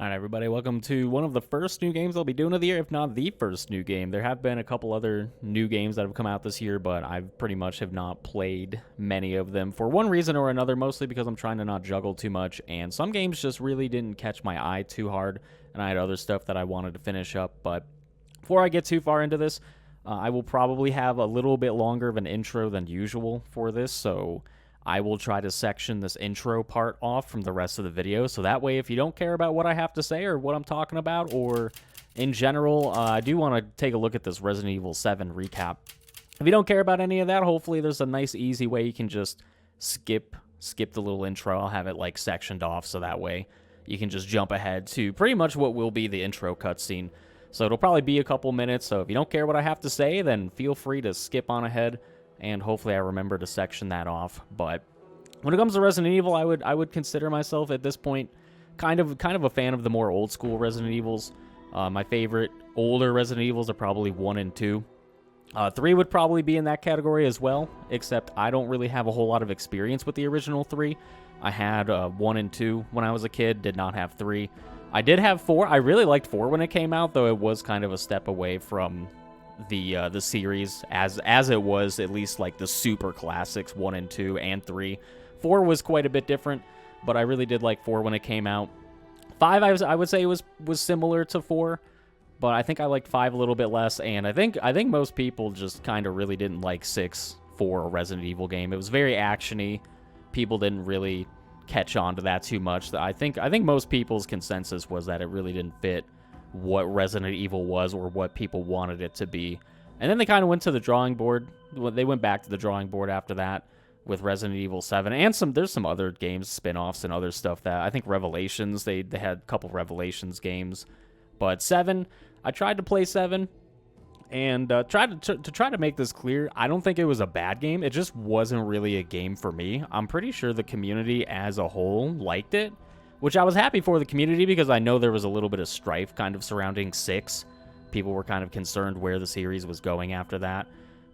Alright everybody, welcome to one of the first new games I'll be doing of the year, if not the first new game. There have been a couple other new games that have come out this year, but I pretty much have not played many of them for one reason or another, mostly because I'm trying to not juggle too much, and some games just really didn't catch my eye too hard, and I had other stuff that I wanted to finish up. But before I get too far into this, I will probably have a little bit longer of an intro than usual for this, so I will try to section this intro part off from the rest of the video, so that way if you don't care about what I have to say or what I'm talking about, or in general, I do want to take a look at this Resident Evil 7 recap. If you don't care about any of that, hopefully there's a nice, easy way you can just skip the little intro. I'll have it, like, sectioned off, so that way you can just jump ahead to pretty much what will be the intro cutscene. So it'll probably be a couple minutes, so if you don't care what I have to say, then feel free to skip on ahead, and hopefully I remember to section that off. But when it comes to Resident Evil, I would consider myself at this point kind of a fan of the more old school Resident Evils. My favorite older Resident Evils are probably 1 and 2. 3 would probably be in that category as well, except I don't really have a whole lot of experience with the original 3. I had 1 and 2 when I was a kid, did not have 3. I did have 4. I really liked 4 when it came out, though it was kind of a step away from the series as it was, at least like the super classics 1 and 2 and 3. 4 was quite a bit different, but I really did like 4 when it came out. 5 I would say was similar to 4, but I think I liked 5 a little bit less, and I think most people just kind of really didn't like 6 for a Resident Evil game. It was very actiony. People didn't really catch on to that too much. I think most people's consensus was that it really didn't fit what Resident Evil was or what people wanted it to be. And then they kind of went to the drawing board. They went back to the drawing board after that with Resident Evil 7 and there's some other games, spin-offs and other stuff that I think Revelations, they had a couple Revelations games. But 7, I tried to play 7 and try to make this clear, I don't think it was a bad game. It just wasn't really a game for me. I'm pretty sure the community as a whole liked it, which I was happy for the community because I know there was a little bit of strife kind of surrounding 6. People were kind of concerned where the series was going after that.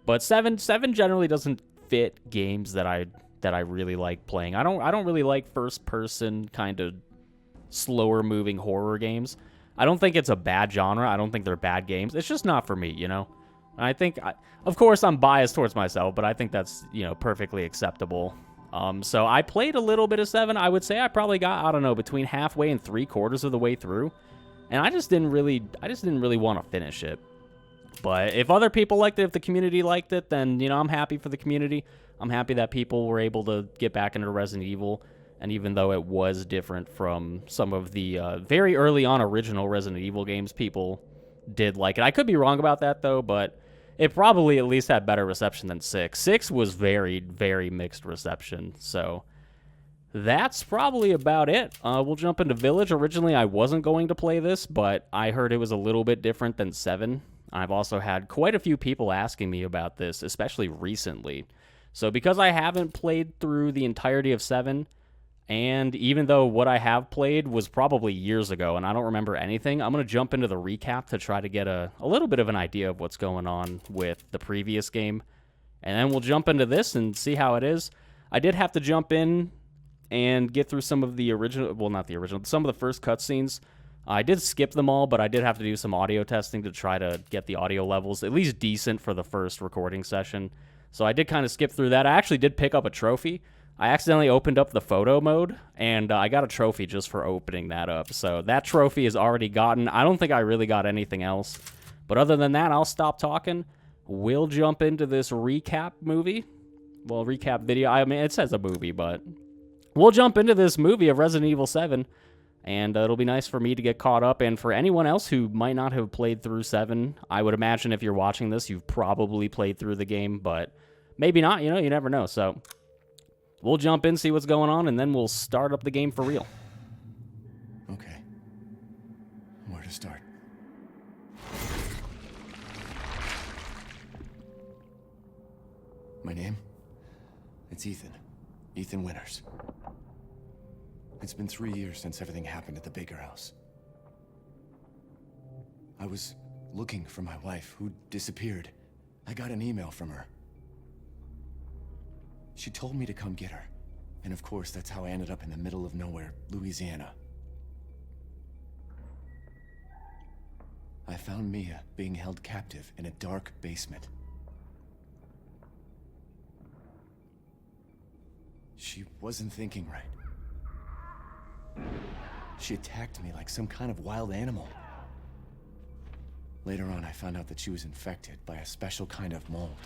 But 7 generally doesn't fit games that I really like playing. I don't really like first-person kind of slower-moving horror games. I don't think it's a bad genre. I don't think they're bad games. It's just not for me, you know? I think, of course, I'm biased towards myself, but I think that's, you know, perfectly acceptable. So I played a little bit of 7. I would say I probably got, I don't know, between halfway and 3/4 of the way through. And I just didn't really want to finish it. But if other people liked it, if the community liked it, then, you know, I'm happy for the community. I'm happy that people were able to get back into Resident Evil. And even though it was different from some of the very early on original Resident Evil games, people did like it. I could be wrong about that, though, but it probably at least had better reception than 6. 6 was very, very mixed reception, so that's probably about it. We'll jump into Village. Originally, I wasn't going to play this, but I heard it was a little bit different than 7. I've also had quite a few people asking me about this, especially recently. So because I haven't played through the entirety of 7, and even though what I have played was probably years ago and I don't remember anything, I'm going to jump into the recap to try to get a little bit of an idea of what's going on with the previous game. And then we'll jump into this and see how it is. I did have to jump in and get through some of the original, well, not the original, some of the first cutscenes. I did skip them all, but I did have to do some audio testing to try to get the audio levels at least decent for the first recording session. So I did kind of skip through that. I actually did pick up a trophy. I accidentally opened up the photo mode, and I got a trophy just for opening that up. So that trophy is already gotten. I don't think I really got anything else. But other than that, I'll stop talking. We'll jump into this recap movie. Well, recap video. I mean, it says a movie, but we'll jump into this movie of Resident Evil 7. And it'll be nice for me to get caught up. And for anyone else who might not have played through 7, I would imagine if you're watching this, you've probably played through the game. But maybe not, you know, you never know. So we'll jump in, see what's going on, and then we'll start up the game for real. Okay. Where to start? My name? It's Ethan. Ethan Winters. It's been 3 years since everything happened at the Baker house. I was looking for my wife, who disappeared. I got an email from her. She told me to come get her. And of course, that's how I ended up in the middle of nowhere, Louisiana. found Mia being held captive in a dark basement. She wasn't thinking right. She attacked me like some kind of wild animal. Later on, I found out that she was infected by a special kind of mold.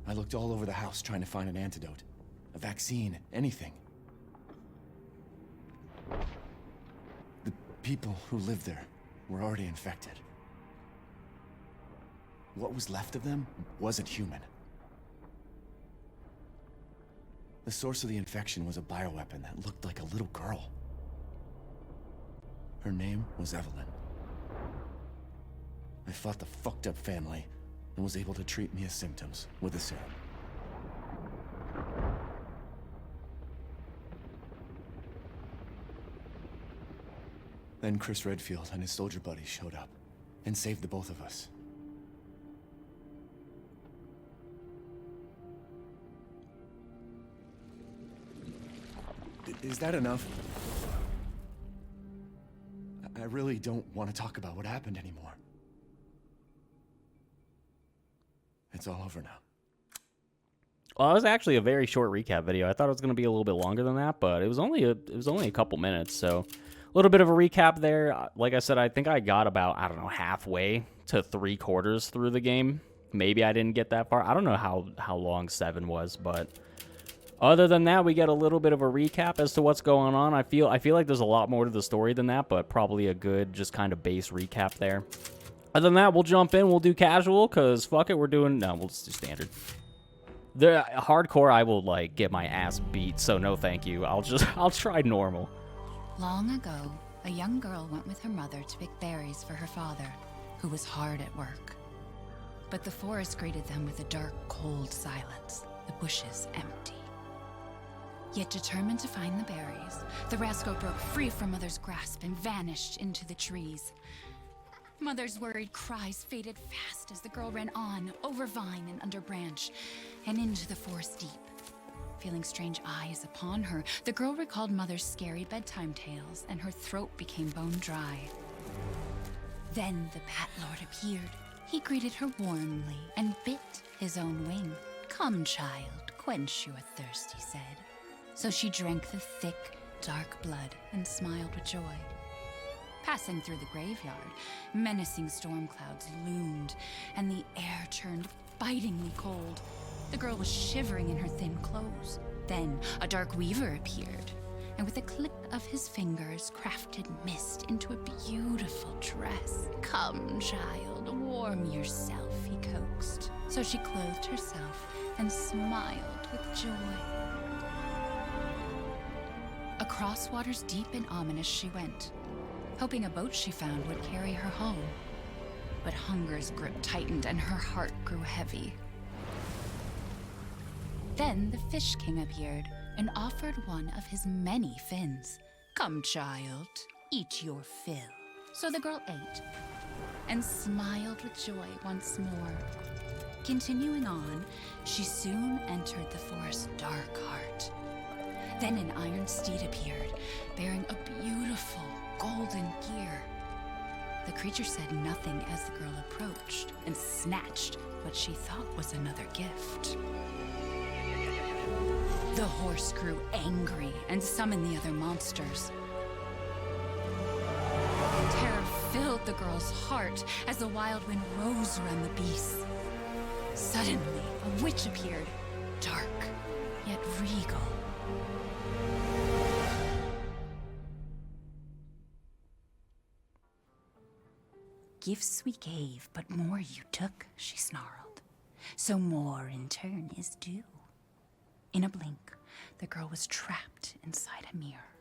I looked all over the house trying to find an antidote, a vaccine, anything. The people who lived there were already infected. What was left of them wasn't human. The source of the infection was a bioweapon that looked like a little girl. Her name was Evelyn. I fought the fucked up family and was able to treat Mia's symptoms with a serum. Then Chris Redfield and his soldier buddies showed up and saved the both of us. Is that enough? I really don't want to talk about what happened anymore. It's all over now. Well, it was actually a very short recap video. I thought it was going to be a little bit longer than that, but it was only a couple minutes, so a little bit of a recap there. Like I said, I think I got about, I don't know, halfway to 3/4 through the game. Maybe I didn't get that far. I don't know how long 7 was, but other than that, we get a little bit of a recap as to what's going on. I feel like there's a lot more to the story than that, but probably a good just kind of base recap there. Other than that, we'll jump in. We'll do casual, because fuck it, we'll just do standard. The hardcore, I will, like, get my ass beat, so no thank you. I'll try normal. Long ago, a young girl went with her mother to pick berries for her father, who was hard at work. But the forest greeted them with a dark, cold silence, the bushes empty. Yet determined to find the berries, the rascal broke free from Mother's grasp and vanished into the trees. Mother's worried cries faded fast as the girl ran on, over vine and under branch, and into the forest deep. Feeling strange eyes upon her, the girl recalled Mother's scary bedtime tales, and her throat became bone dry. Then the Bat Lord appeared. He greeted her warmly and bit his own wing. "Come, child, quench your thirst," he said. So she drank the thick, dark blood and smiled with joy. Passing through the graveyard, menacing storm clouds loomed, and the air turned bitingly cold. The girl was shivering in her thin clothes. Then a dark weaver appeared, and with a click of his fingers, crafted mist into a beautiful dress. "Come, child, warm yourself," he coaxed. So she clothed herself and smiled with joy. Across waters deep and ominous she went, hoping a boat she found would carry her home. But hunger's grip tightened and her heart grew heavy. Then the Fish King appeared and offered one of his many fins. "Come, child, eat your fill." So the girl ate and smiled with joy once more. Continuing on, she soon entered the forest's dark heart. Then an iron steed appeared, bearing a beautiful golden gear. The creature said nothing as the girl approached and snatched what she thought was another gift. The horse grew angry and summoned the other monsters. Terror filled the girl's heart as the wild wind rose around the beasts. Suddenly, a witch appeared, dark yet regal. "Gifts we gave, but more you took," she snarled. "So more in turn is due." In a blink, the girl was trapped inside a mirror.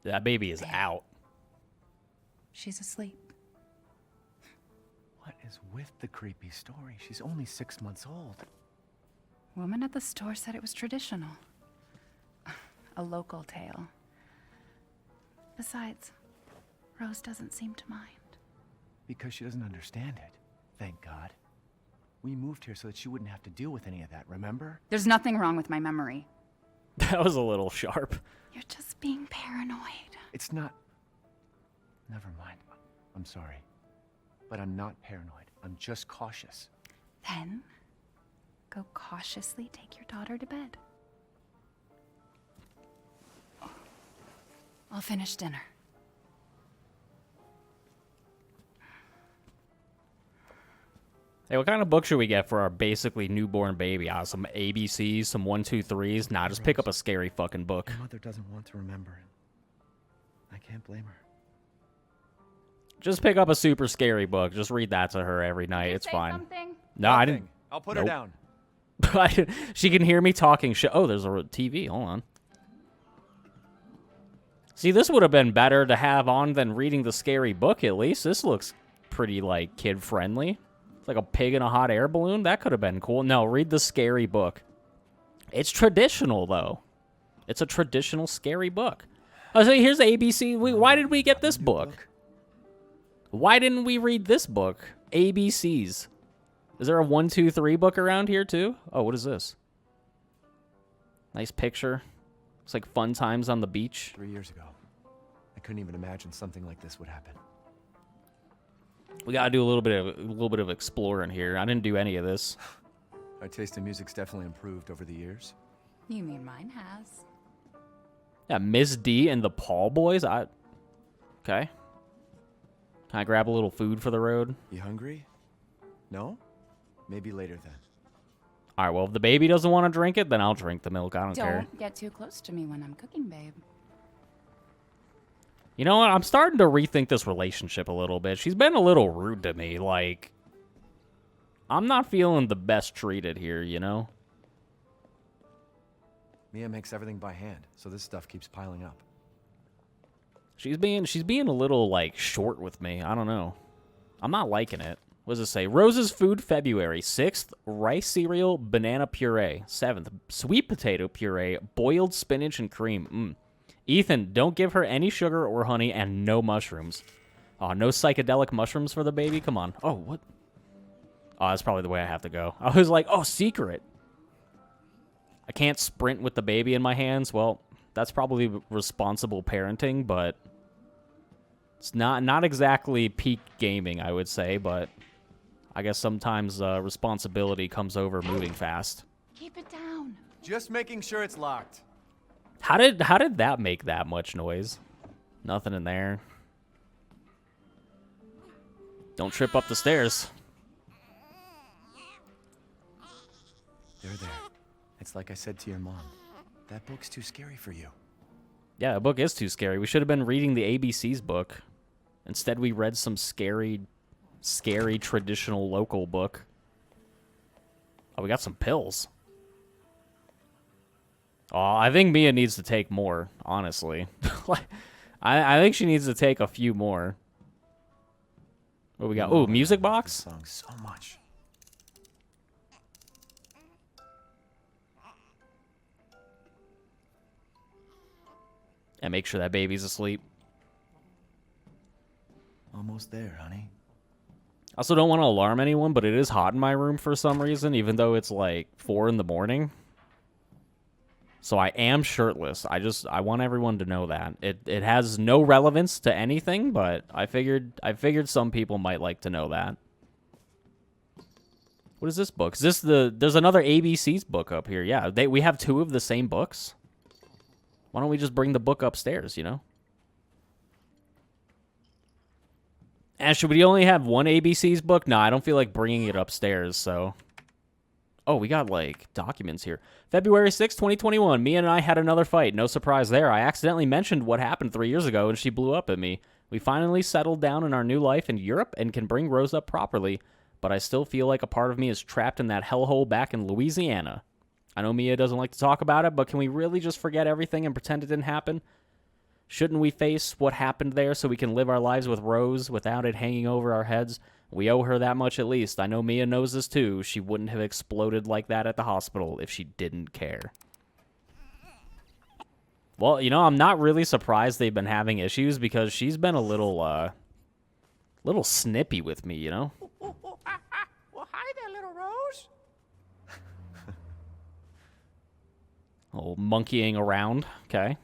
That baby is out. She's asleep. What is with the creepy story? She's only 6 months old. Woman at the store said it was traditional. A local tale. Besides, Rose doesn't seem to mind. Because she doesn't understand it. Thank God. We moved here so that she wouldn't have to deal with any of that, remember? There's nothing wrong with my memory. That was a little sharp. You're just being paranoid. It's not... Never mind. I'm sorry. But I'm not paranoid. I'm just cautious. Then, go cautiously take your daughter to bed. I'll finish dinner. Hey, what kind of book should we get for our basically newborn baby? Some ABCs, some 1, 2, 3s? Nah, just pick up a scary fucking book. My mother doesn't want to remember it. I can't blame her. Just pick up a super scary book. Just read that to her every night. It's fine. Something? No, I didn't. I'll put her down. She can hear me talking shit. Oh, there's a TV. Hold on. See, this would have been better to have on than reading the scary book, at least. This looks pretty, like, kid-friendly. It's like a pig in a hot air balloon. That could have been cool. No, read the scary book. It's traditional, though. It's a traditional scary book. Oh, so here's ABC. Why did we get this book? Why didn't we read this book? ABCs. Is there a 1, 2, 3 book around here, too? Oh, what is this? Nice picture. It's like fun times on the beach. 3 years ago. I couldn't even imagine something like this would happen. We gotta do a little bit of exploring here. I didn't do any of this. Our taste in music's definitely improved over the years. You mean mine has? Yeah, Miss D and the Paul Boys. Okay. Can I grab a little food for the road? You hungry? No? Maybe later then. All right, well, if the baby doesn't want to drink it, then I'll drink the milk. I don't care. Don't get too close to me when I'm cooking, babe. You know what? I'm starting to rethink this relationship a little bit. She's been a little rude to me. Like, I'm not feeling the best treated here, you know? Mia makes everything by hand, so this stuff keeps piling up. She's being a little, like, short with me. I don't know. I'm not liking it. What does it say? Rose's food February. 6th, rice cereal, banana puree. 7th, sweet potato puree, boiled spinach and cream. Ethan, don't give her any sugar or honey and no mushrooms. Oh, no psychedelic mushrooms for the baby? Come on. Oh, what? Oh, that's probably the way I have to go. I was like, oh, secret. I can't sprint with the baby in my hands. Well, that's probably responsible parenting, but it's not exactly peak gaming, I would say, but I guess sometimes responsibility comes over moving fast. Keep it down. Just making sure it's locked. How did that make that much noise? Nothing in there. Don't trip up the stairs. They're there. It's like I said to your mom. That book's too scary for you. Yeah, the book is too scary. We should have been reading the ABC's book. Instead, we read some scary traditional local book. Oh, we got some pills. Oh, I think Mia needs to take more, honestly. I think she needs to take a few more. What we got? Oh, music box? Song so much. And make sure that baby's asleep. Almost there, honey. I also don't want to alarm anyone, but it is hot in my room for some reason, even though it's like 4 in the morning. So I am shirtless. I want everyone to know that. It has no relevance to anything, but I figured some people might like to know that. What is this book? Is this there's another ABC's book up here. Yeah, we have 2 of the same books. Why don't we just bring the book upstairs, you know? And should we only have 1 ABC's book? No, I don't feel like bringing it upstairs, so... Oh, we got, like, documents here. February 6, 2021. Mia and I had another fight. No surprise there. I accidentally mentioned what happened 3 years ago, and she blew up at me. We finally settled down in our new life in Europe and can bring Rose up properly, but I still feel like a part of me is trapped in that hellhole back in Louisiana. I know Mia doesn't like to talk about it, but can we really just forget everything and pretend it didn't happen? Shouldn't we face what happened there so we can live our lives with Rose without it hanging over our heads? We owe her that much at least. I know Mia knows this too. She wouldn't have exploded like that at the hospital if she didn't care. Well, you know, I'm not really surprised they've been having issues because she's been a little snippy with me, you know? Well, hi there, little Rose. Oh, monkeying around. Okay.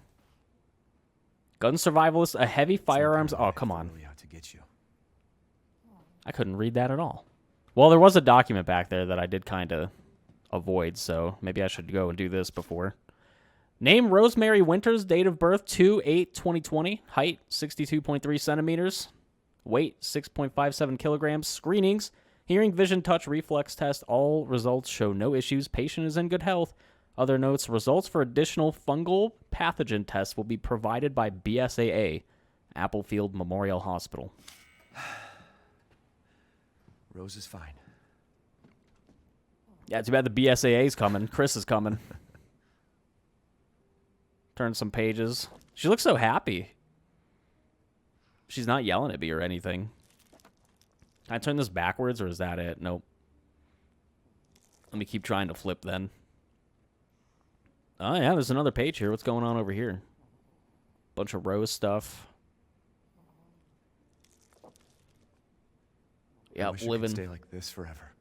Gun survivalist, a heavy firearms. Oh, come on. Really out to get you. I couldn't read that at all. Well, there was a document back there that I did kind of avoid, so maybe I should go and do this before. Name Rosemary Winters, date of birth 2/8/2020, height 62.3 centimeters, weight 6.57 kilograms, screenings, hearing, vision, touch, reflex test, all results show no issues, patient is in good health. Other notes, results for additional fungal pathogen tests will be provided by BSAA, Applefield Memorial Hospital. Rose is fine. Yeah, too bad the BSAA's coming. Chris is coming. Turn some pages. She looks so happy. She's not yelling at me or anything. Can I turn this backwards or is that it? Nope. Let me keep trying to flip then. Oh yeah, there's another page here. What's going on over here? Bunch of Rose stuff. Yeah, living. Stay like this forever.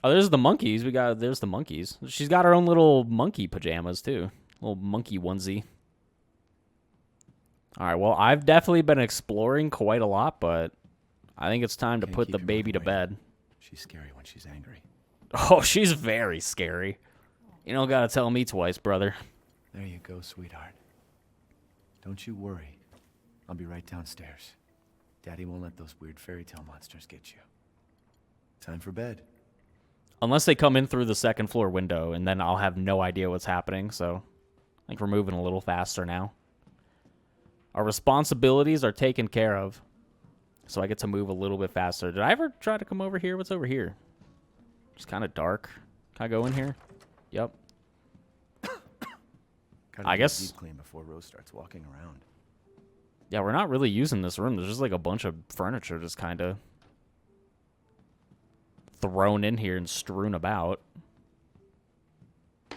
Oh, there's the monkeys. There's the monkeys. She's got her own little monkey pajamas too. Little monkey onesie. All right, well, I've definitely been exploring quite a lot, but I think it's time to put the baby to bed. She's scary when she's angry. Oh, she's very scary. You don't gotta tell me twice, brother. There you go, sweetheart. Don't you worry. I'll be right downstairs. Daddy won't let those weird fairy tale monsters get you. Time for bed. Unless they come in through the second floor window, and then I'll have no idea what's happening, so I think we're moving a little faster now. Our responsibilities are taken care of, so I get to move a little bit faster. Did I ever try to come over here? What's over here? It's kind of dark. Can I go in here? Yep. I guess. Deep clean before Rose starts walking around. Yeah, we're not really using this room. There's just like a bunch of furniture just kind of thrown in here and strewn about. A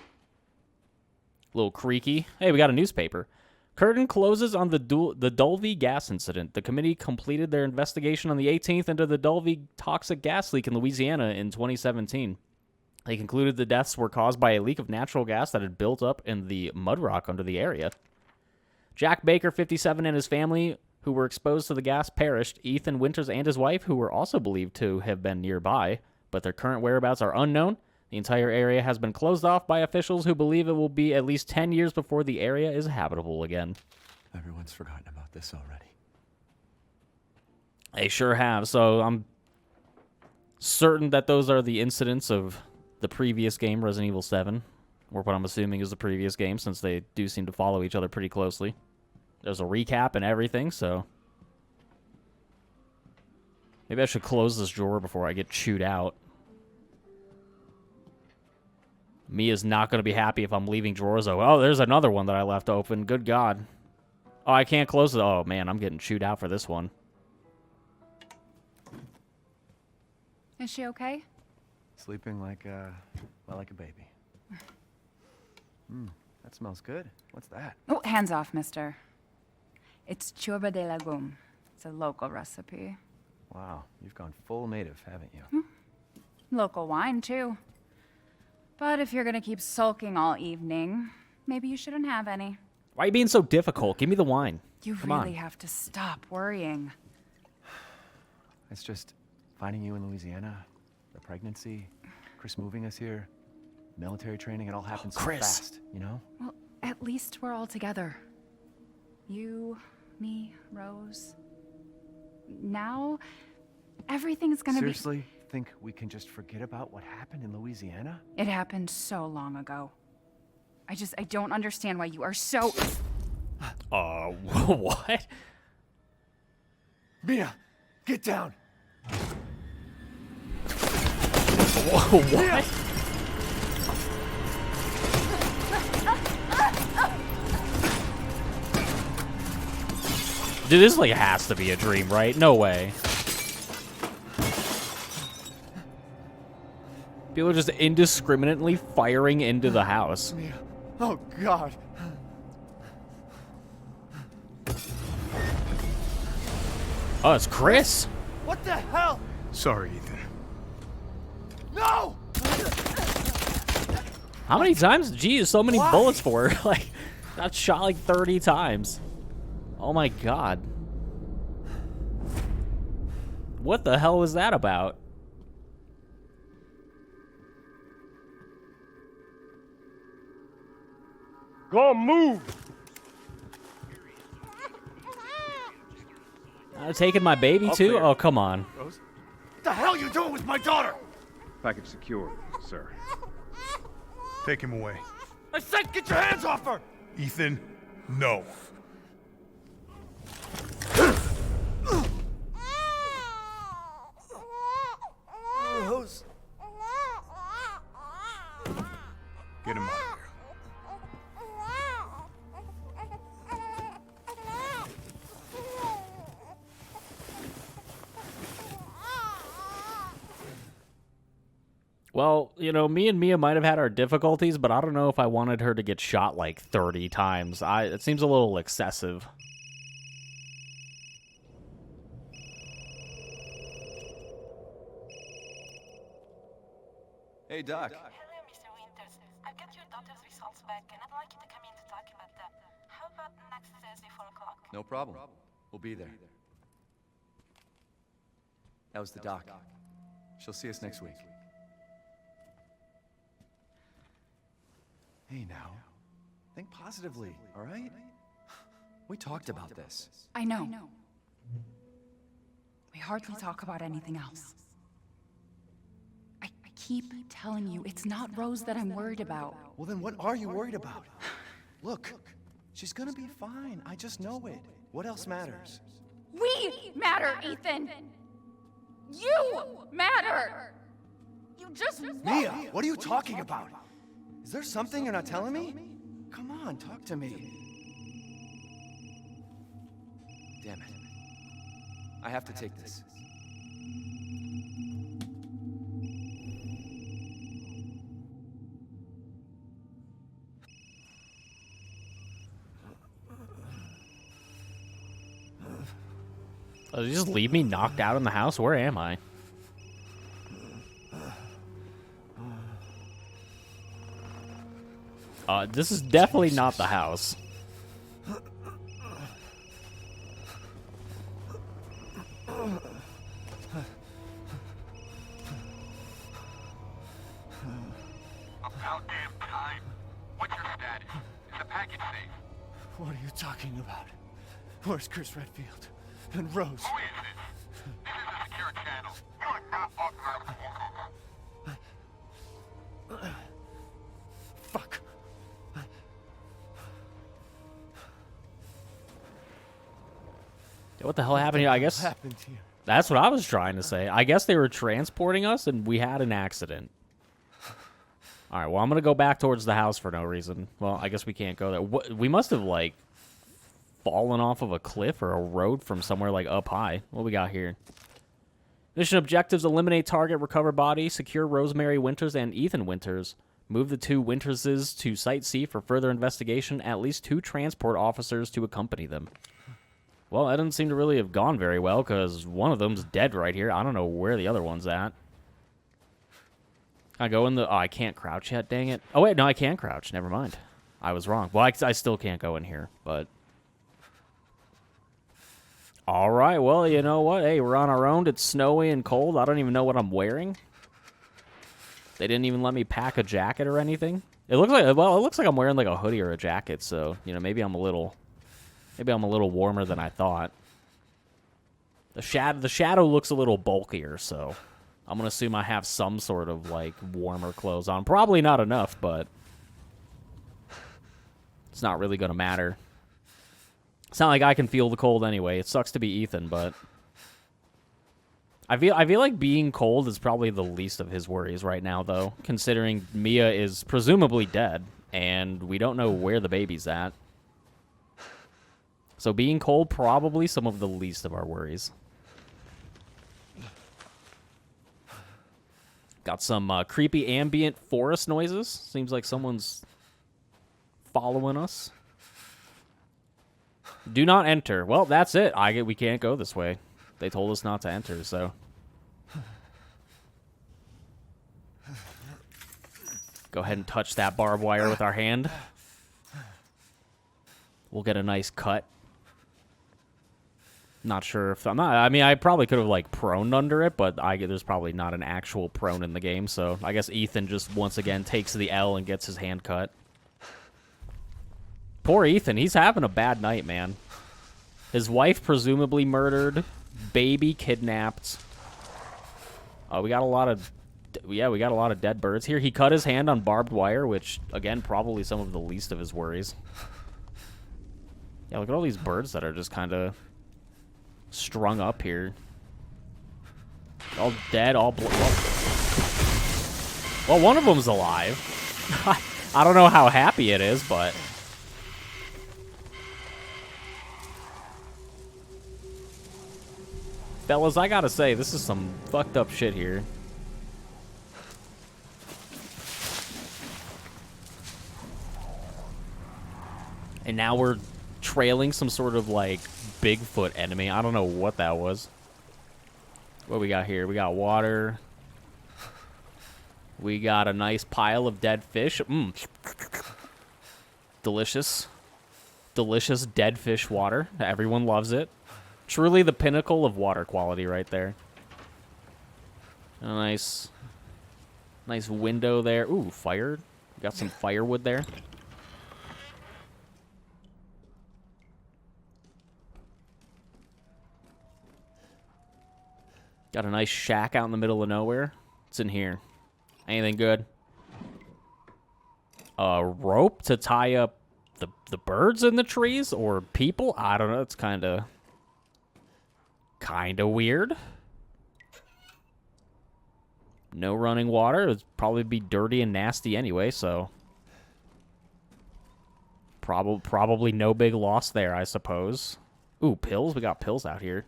little creaky. Hey, we got a newspaper. Curtain closes on the Dulvey gas incident. The committee completed their investigation on the 18th into the Dulvey toxic gas leak in Louisiana in 2017. They concluded the deaths were caused by a leak of natural gas that had built up in the mud rock under the area. Jack Baker, 57, and his family, who were exposed to the gas, perished. Ethan Winters and his wife, who were also believed to have been nearby, but their current whereabouts are unknown. The entire area has been closed off by officials who believe it will be at least 10 years before the area is habitable again. Everyone's forgotten about this already. They sure have, so I'm certain that those are the incidents of the previous game, Resident Evil 7, or what I'm assuming is the previous game, since they do seem to follow each other pretty closely. There's a recap and everything, so maybe I should close this drawer before I get chewed out. Mia's not going to be happy if I'm leaving drawers open. Oh, there's another one that I left open. Good God. Oh, I can't close it. Oh, man, I'm getting chewed out for this one. Is she okay? Sleeping like a baby. That smells good. What's that? Oh, hands off, mister. It's churba de legume. It's a local recipe. Wow, you've gone full native, haven't you? Local wine, too. But if you're gonna keep sulking all evening, maybe you shouldn't have any. Why are you being so difficult? Give me the wine. You Come really on. have to stop worrying. It's just finding you in Louisiana, the pregnancy, Chris moving us here, military training, it all happened so Chris. fast, you know? Well, at least we're all together. You, me, Rose. Now, everything's gonna Seriously? Think we can just forget about what happened in Louisiana? It happened so long ago. I don't understand why you are so... What? Mia, get down! Whoa, what? Dude, this like has to be a dream, right? No way. People are just indiscriminately firing into the house. Mia, oh God. Oh, it's Chris. What the hell? Sorry, Ethan. No! How many times? Geez, so many bullets for her. Like, got shot like 30 times. Oh my god. What the hell was that about? Go on, move! Taking my baby Up too? there. Oh, come on. Rose? What the hell you doing with my daughter? Package secure, sir. Take him away. I said get your hands off her! Ethan, no. Rose. Get him out of here. Well, you know, me and Mia might have had our difficulties, but I don't know if I wanted her to get shot like 30 times. It seems a little excessive. Hey, Doc. Hello, Mr. Winters. I've got your daughter's results back, and I'd like you to come in to talk about them. How about next Thursday, 4 o'clock? No problem. We'll be there. That was the doc. She'll see us next week. Hey, now. Think positively, all right? We talked about this. I know. We hardly talk about anything else. I keep telling you, it's not Rose that I'm worried about. Well, then what are you worried about? Look, she's gonna be fine. I just know it. What else matters? We matter, Ethan! You matter! You just Mia, what are you talking about? Is there something you're not telling me? Come on, talk to me. Damn it. I have to take this. Oh, did you just leave me knocked out in the house? Where am I? This is definitely not the house. About damn time. What's your status? Is the package safe? What are you talking about? Where's Chris Redfield? And Rose? Who is this? This is a secure channel. You are not authorized to walk over. Fuck. What the hell happened here? I guess What happened here? that's what I was trying to say. I guess they were transporting us and we had an accident. All right, well, I'm going to go back towards the house for no reason. Well, I guess we can't go there. We must have, like, fallen off of a cliff or a road from somewhere, like, up high. What we got here? Mission objectives: eliminate target, recover body, secure Rosemary Winters and Ethan Winters. Move the two Winterses to Site C for further investigation. At least 2 transport officers to accompany them. Well, that doesn't seem to really have gone very well, because one of them's dead right here. I don't know where the other one's at. I go in the... Oh, I can't crouch yet, dang it. Oh, wait, no, I can crouch. Never mind. I was wrong. Well, I still can't go in here, but... All right, well, you know what? Hey, we're on our own. It's snowy and cold. I don't even know what I'm wearing. They didn't even let me pack a jacket or anything. It looks like... Well, it looks like I'm wearing, like, a hoodie or a jacket, so, you know, maybe I'm a little warmer than I thought. The shadow looks a little bulkier, so I'm going to assume I have some sort of, like, warmer clothes on. Probably not enough, but it's not really going to matter. It's not like I can feel the cold anyway. It sucks to be Ethan, but I feel like being cold is probably the least of his worries right now, though, considering Mia is presumably dead, and we don't know where the baby's at. So being cold, probably some of the least of our worries. Got some creepy ambient forest noises. Seems like someone's following us. Do not enter. Well, that's it. We can't go this way. They told us not to enter, so. Go ahead and touch that barbed wire with our hand. We'll get a nice cut. Not sure if I'm not. I mean, I probably could have like proned under it, but there's probably not an actual prone in the game. So I guess Ethan just once again takes the L and gets his hand cut. Poor Ethan, he's having a bad night, man. His wife presumably murdered, baby kidnapped. Oh, we got a lot of, yeah, we got a lot of dead birds here. He cut his hand on barbed wire, which again probably some of the least of his worries. Yeah, look at all these birds that are just kind of strung up here. All dead, all well, one of them's alive. I don't know how happy it is, but fellas, I gotta say, this is some fucked up shit here. And now we're trailing some sort of like Bigfoot enemy. I don't know what that was. What we got here? We got water. We got a nice pile of dead fish. Delicious. Delicious dead fish water. Everyone loves it. Truly the pinnacle of water quality right there. A nice window there. Ooh, fire. Got some firewood there. Got a nice shack out in the middle of nowhere. What's in here? Anything good? A rope to tie up the birds in the trees or people? I don't know. It's kind of weird. No running water. It'd probably be dirty and nasty anyway, so probably no big loss there, I suppose. Ooh, pills. We got pills out here.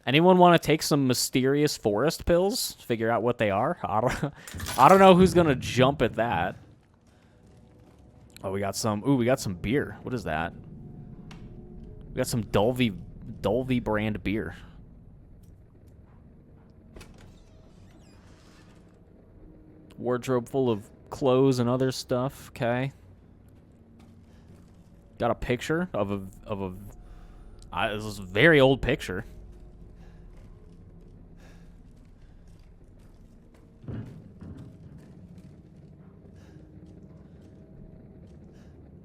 Anyone want to take some mysterious forest pills? Figure out what they are? I don't know who's going to jump at that. Oh, we got some... Ooh, we got some beer. What is that? We got some Dulvey brand beer. Wardrobe full of clothes and other stuff. Okay. Got a picture of a this is a very old picture.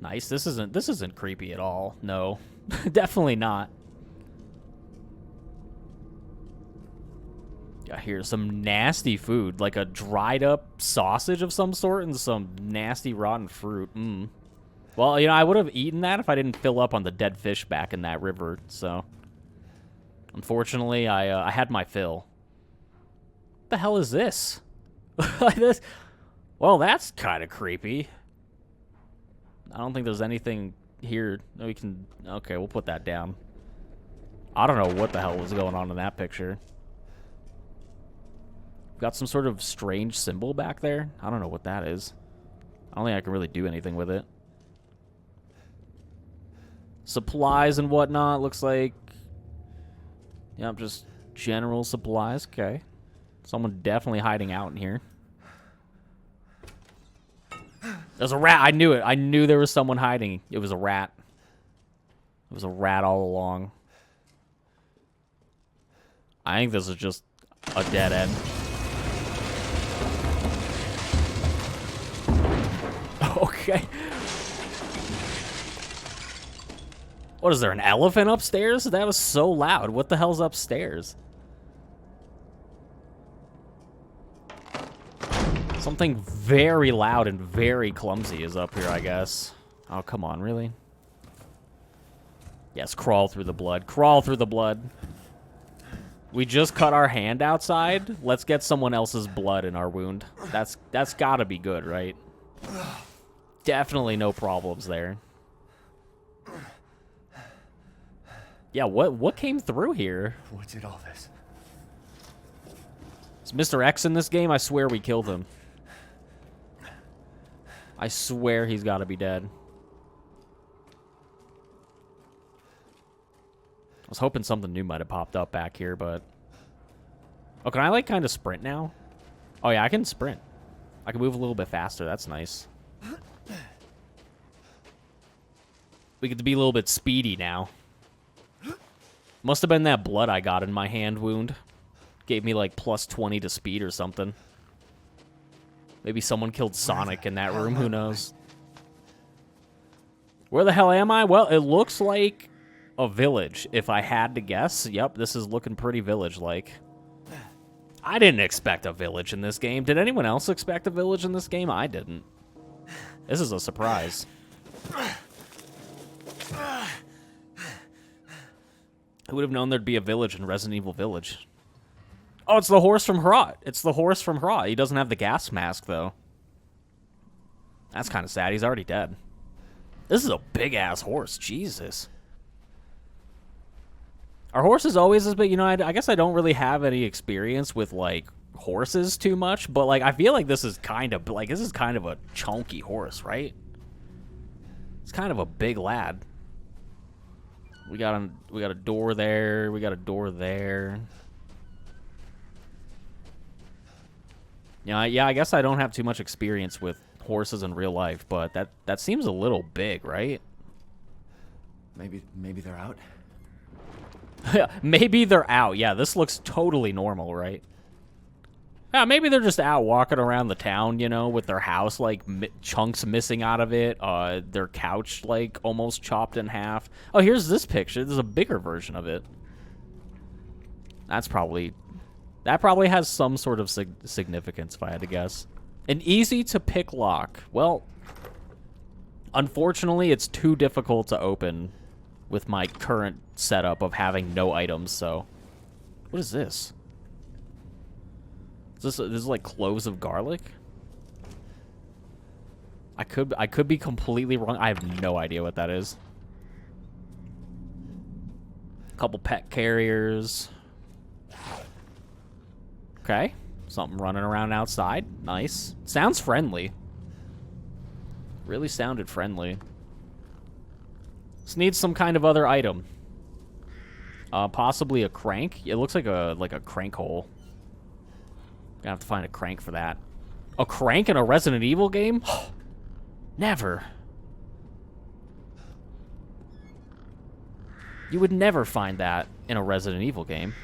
Nice. This isn't creepy at all. No. Definitely not. Got here some nasty food, like a dried up sausage of some sort and some nasty rotten fruit. Well, you know, I would have eaten that if I didn't fill up on the dead fish back in that river, so unfortunately I had my fill. What the hell is this? Well, that's kind of creepy. I don't think there's anything here that we can... Okay, we'll put that down. I don't know what the hell was going on in that picture. Got some sort of strange symbol back there. I don't know what that is. I don't think I can really do anything with it. Supplies and whatnot. Looks like... Yep, just general supplies. Okay. Someone definitely hiding out in here. There's a rat. I knew it. I knew there was someone hiding. It was a rat. It was a rat all along. I think this is just a dead end. Okay. What is there, an elephant upstairs? That was so loud. What the hell's upstairs? Something very loud and very clumsy is up here, I guess. Oh, come on, really? Yes, crawl through the blood. Crawl through the blood. We just cut our hand outside. Let's get someone else's blood in our wound. That's gotta be good, right? Definitely no problems there. Yeah, what came through here? What did all this? Is Mr. X in this game? I swear we killed him. I swear he's got to be dead. I was hoping something new might have popped up back here, but... Oh, can I, like, kind of sprint now? Oh, yeah, I can sprint. I can move a little bit faster. That's nice. We get to be a little bit speedy now. Must have been that blood I got in my hand wound. Gave me like plus 20 to speed or something. Maybe someone killed Sonic in that room, who knows? Where the hell am I? Well, it looks like a village, if I had to guess. Yep, this is looking pretty village-like. I didn't expect a village in this game. Did anyone else expect a village in this game? I didn't. This is a surprise. Who would have known there'd be a village in Resident Evil Village? Oh, it's the horse from Hrat. It's the horse from Hrat. He doesn't have the gas mask, though. That's kind of sad. He's already dead. This is a big-ass horse. Jesus. Are horses always as big? You know, I guess I don't really have any experience with, like, horses too much, but, like, I feel like this is kind of, like, this is kind of a chunky horse, right? It's kind of a big lad. We got a door there. We got a door there. Yeah, I guess I don't have too much experience with horses in real life, but that seems a little big, right? Maybe they're out. Maybe they're out. Yeah, this looks totally normal, right? Yeah, maybe they're just out walking around the town, you know, with their house, like, chunks missing out of it. Their couch, like, almost chopped in half. Oh, here's this picture. There's a bigger version of it. That probably has some sort of significance, if I had to guess. An easy-to-pick lock. Well, unfortunately, it's too difficult to open with my current setup of having no items, so... What is this? This is like cloves of garlic? I could be completely wrong. I have no idea what that is. A couple pet carriers. Okay. Something running around outside. Nice. Sounds friendly. Really sounded friendly. This needs some kind of other item. Possibly a crank. It looks like a crank hole. Gonna have to find a crank for that. A crank in a Resident Evil game? Never. You would never find that in a Resident Evil game.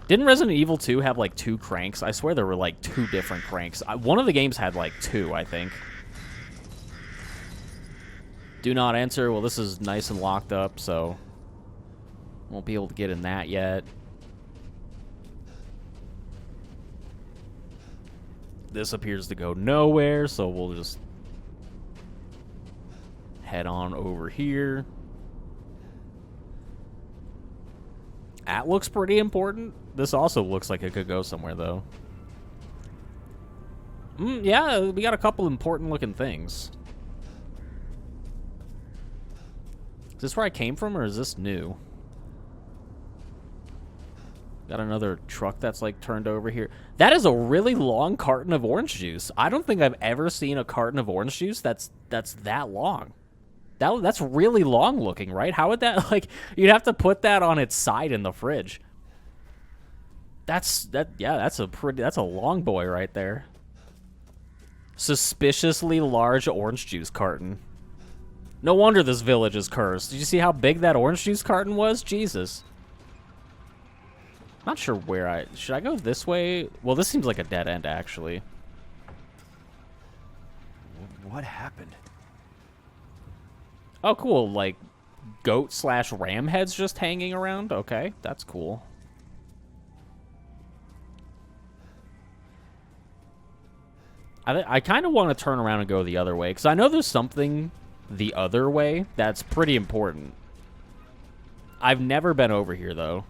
Didn't Resident Evil 2 have, like, 2 cranks? I swear there were, like, 2 different cranks. One of the games had, like, 2, I think. Do not enter. Well, this is nice and locked up, so... won't be able to get in that yet. This appears to go nowhere, so we'll just head on over here. That looks pretty important. This also looks like it could go somewhere, though. Yeah, we got a couple important looking things. Is this where I came from, or is this new? Got another truck that's, like, turned over here. That is a really long carton of orange juice. I don't think I've ever seen a carton of orange juice that's that long. That's really long looking, right? How would that, like, you'd have to put that on its side in the fridge. That's a long boy right there. Suspiciously large orange juice carton. No wonder this village is cursed. Did you see how big that orange juice carton was? Jesus. Not sure where should I go this way? Well, this seems like a dead end, actually. What happened? Oh, cool. Like, goat/ram heads just hanging around? Okay, that's cool. I kind of want to turn around and go the other way, because I know there's something the other way that's pretty important. I've never been over here, though.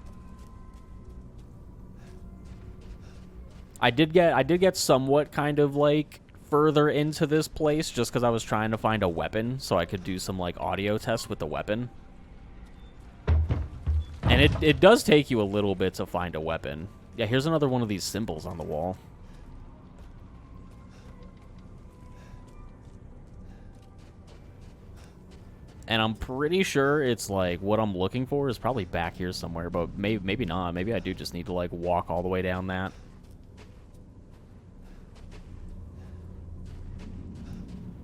I did get somewhat kind of, like, further into this place just because I was trying to find a weapon so I could do some, like, audio tests with the weapon. And it does take you a little bit to find a weapon. Yeah, here's another one of these symbols on the wall. And I'm pretty sure it's, like, what I'm looking for is probably back here somewhere, but maybe not. Maybe I do just need to, like, walk all the way down that.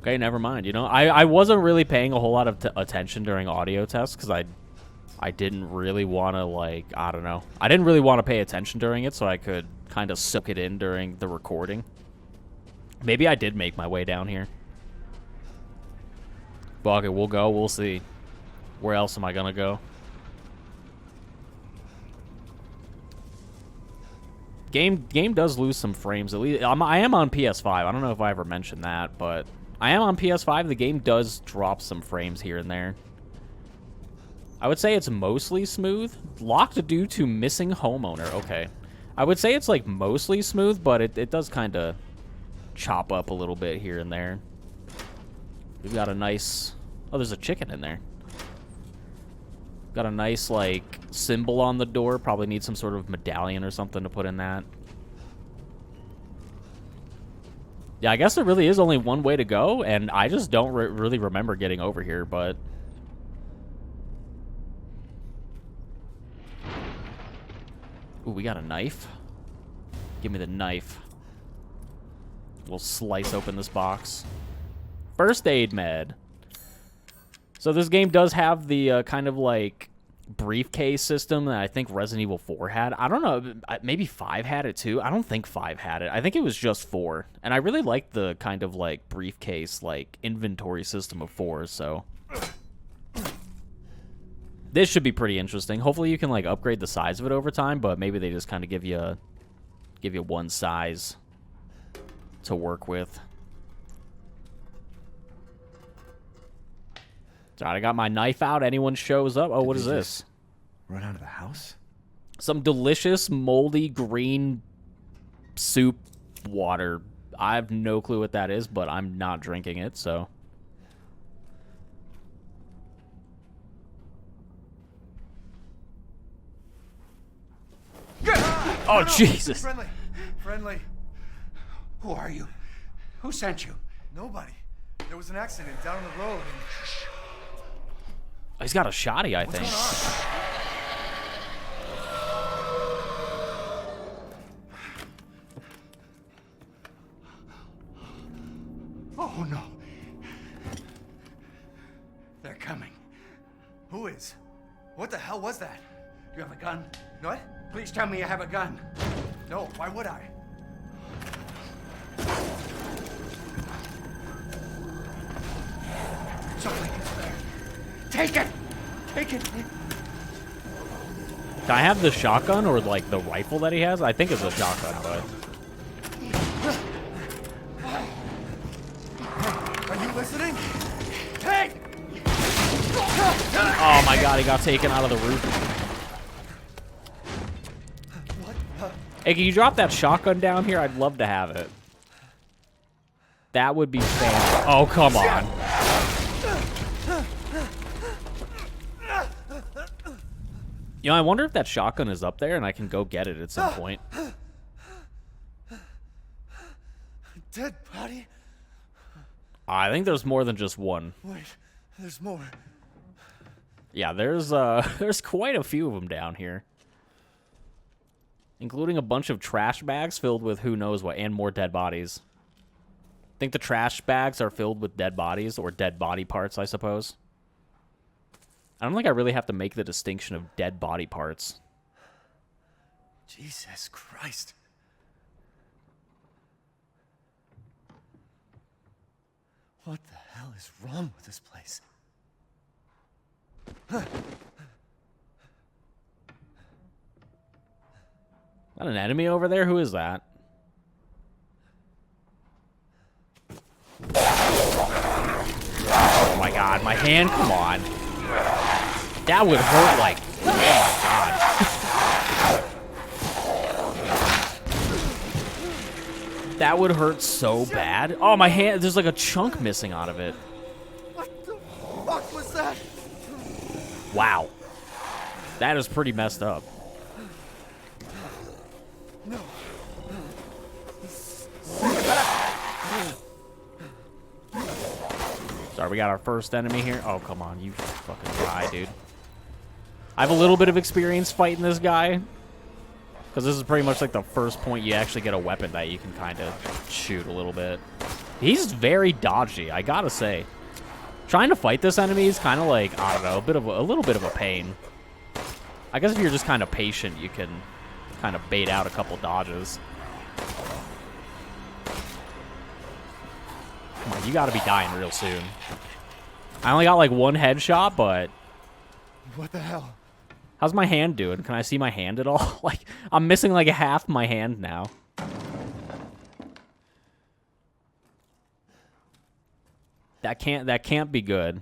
Okay, never mind. You know, I wasn't really paying a whole lot of attention during audio tests because I I didn't really want to, like, I don't know. I didn't really want to pay attention during it so I could kind of soak it in during the recording. Maybe I did make my way down here. But okay, we'll go. We'll see. Where else am I going to go? Game does lose some frames. At least I am on PS5. I don't know if I ever mentioned that, but I am on PS5. The game does drop some frames here and there. I would say it's mostly smooth. Locked due to missing homeowner. Okay. I would say it's like mostly smooth, but it does kind of chop up a little bit here and there. We've got a nice... Oh, there's a chicken in there. Got a nice, like, symbol on the door. Probably need some sort of medallion or something to put in that. Yeah, I guess there really is only one way to go, and I just don't really remember getting over here, but... Ooh, we got a knife. Give me the knife. We'll slice open this box. First aid med. So this game does have the kind of like briefcase system that I think Resident Evil 4 had. I don't know, maybe 5 had it too. I don't think 5 had it. I think it was just 4. And I really like the kind of like briefcase like inventory system of 4, so this should be pretty interesting. Hopefully you can like upgrade the size of it over time, but maybe they just kind of give you one size to work with. Alright, I got my knife out. Anyone shows up. Oh, what is this? Run out of the house? Some delicious, moldy, green soup water. I have no clue what that is, but I'm not drinking it, so... Oh, Jesus. Friendly. Who are you? Who sent you? Nobody. There was an accident down the road and... He's got a shotty, I think. Oh, no. They're coming. Who is? What the hell was that? Do you have a gun? What? Please tell me you have a gun. No, why would I? Something is there. Take it! Take it! Can I have the shotgun or, like, the rifle that he has? I think it's a shotgun, but... Are you listening? Take! Oh my god, he got taken out of the roof. What the? Hey, can you drop that shotgun down here? I'd love to have it. That would be fantastic. Oh, come on. You know, I wonder if that shotgun is up there and I can go get it at some point. Dead body? I think there's more than just one. Wait, there's more. Yeah, there's quite a few of them down here. Including a bunch of trash bags filled with who knows what, and more dead bodies. I think the trash bags are filled with dead bodies, or dead body parts, I suppose. I don't think I really have to make the distinction of dead body parts. Jesus Christ. What the hell is wrong with this place? Is that an enemy over there? Who is that? Oh my god, my hand, come on. That would hurt like, oh my god. That would hurt so bad. Oh, my hand, there's like a chunk missing out of it. What the fuck was that? Wow. That is pretty messed up. No. Sorry, we got our first enemy here. Oh, come on, you fucking die, dude. I have a little bit of experience fighting this guy. Because this is pretty much like the first point you actually get a weapon that you can kind of shoot a little bit. He's very dodgy, I gotta say. Trying to fight this enemy is kind of like, I don't know, a little bit of a pain. I guess if you're just kind of patient, you can kind of bait out a couple dodges. Come on, you gotta be dying real soon. I only got like one headshot, but... What the hell? How's my hand doing? Can I see my hand at all? Like, I'm missing like half my hand now. That can't be good.